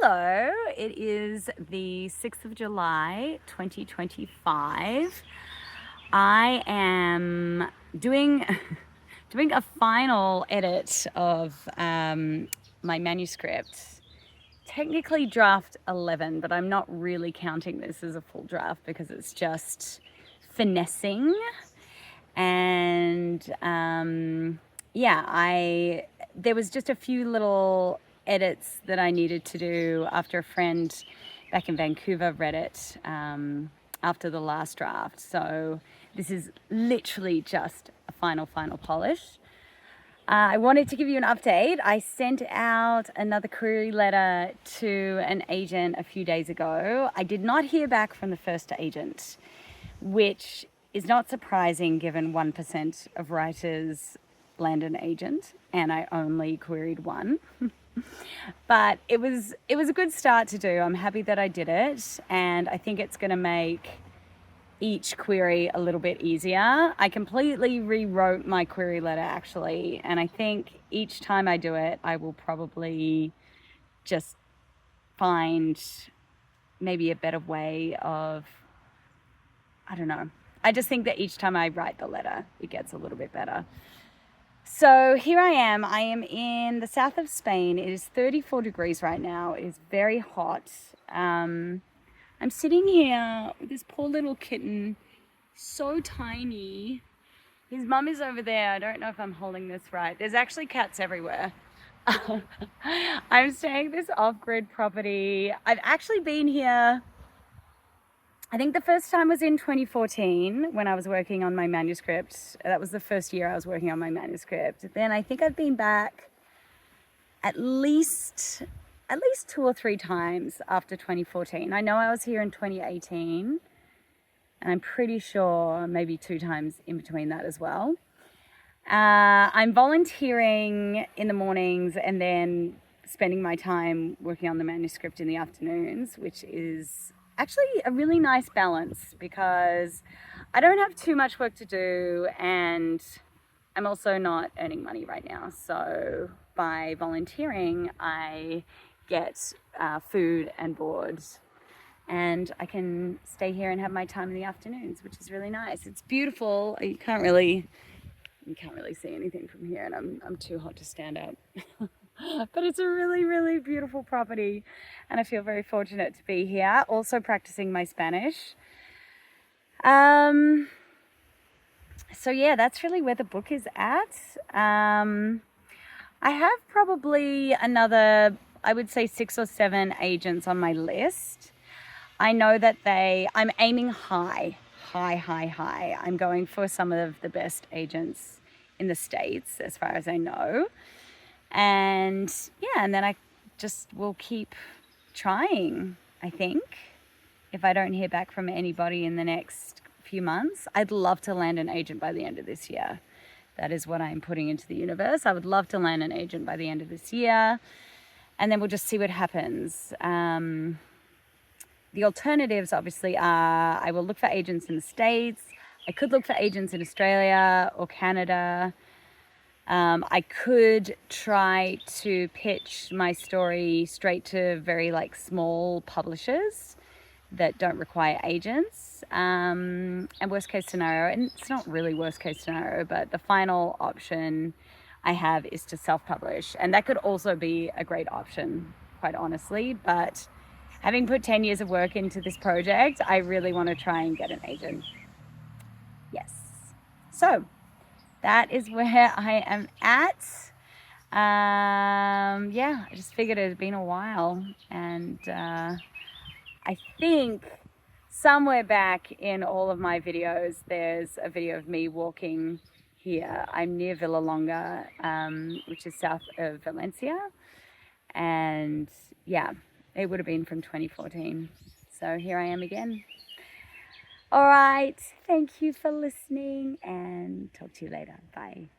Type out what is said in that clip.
Hello, it is the 6th of July 2025. I am doing doing a final edit of my manuscript. Technically draft 11, but I'm not really counting this as a full draft because it's just finessing. And there was just a few little edits that I needed to do after a friend back in Vancouver read it after the last draft. So this is literally just a final polish. I wanted to give you an update. I sent out another query letter to an agent a few days ago. I did not hear back from the first agent, which is not surprising given 1% of writers land an agent, and I only queried one. But it was a good start to do. I'm happy that I did it, and I think it's going to make each query a little bit easier. I completely rewrote my query letter actually, and I think each time I do it, I will probably just find maybe a better way of, I don't know. I just think that each time I write the letter, it gets a little bit better. So here I am. I am in the south of Spain. It is 34 degrees right now. It is very hot. I'm sitting here with this poor little kitten, so tiny. His mum is over there. I don't know if I'm holding this right. There's actually cats everywhere. I'm staying at this off-grid property. I've actually been here, I think the first time was in 2014 when I was working on my manuscript. That was the first year I was working on my manuscript. Then I think I've been back at least 2 or 3 times after 2014. I know I was here in 2018, and I'm pretty sure maybe 2 times in between that as well. I'm volunteering in the mornings and then spending my time working on the manuscript in the afternoons, which is actually a really nice balance because I don't have too much work to do, and I'm also not earning money right now. So by volunteering, I get food and board, and I can stay here and have my time in the afternoons, which is really nice. It's beautiful. You can't really see anything from here, and I'm too hot to stand up. But it's a really beautiful property, and I feel very fortunate to be here. Also practicing my Spanish. So yeah, that's really where the book is at. I have probably another, I would say 6 or 7 agents on my list. I know that I'm aiming high. I'm going for some of the best agents in the States as far as I know. And yeah, and then I just will keep trying, I think. If I don't hear back from anybody in the next few months, I'd love to land an agent by the end of this year. That is what I'm putting into the universe. I would love to land an agent by the end of this year, and then we'll just see what happens. The alternatives obviously are I will look for agents in the States. I could look for agents in Australia or Canada. I could try to pitch my story straight to very small publishers that don't require agents. And worst case scenario, and it's not really worst case scenario, but the final option I have is to self-publish. And that could also be a great option, quite honestly. But having put 10 years of work into this project, I really want to try and get an agent. Yes. So that is where I am at. I just figured it had been a while, and I think somewhere back in all of my videos, there's a video of me walking here. I'm near Villalonga, which is south of Valencia, and yeah, it would have been from 2014. So here I am again. All right, thank you for listening, and talk to you later. Bye.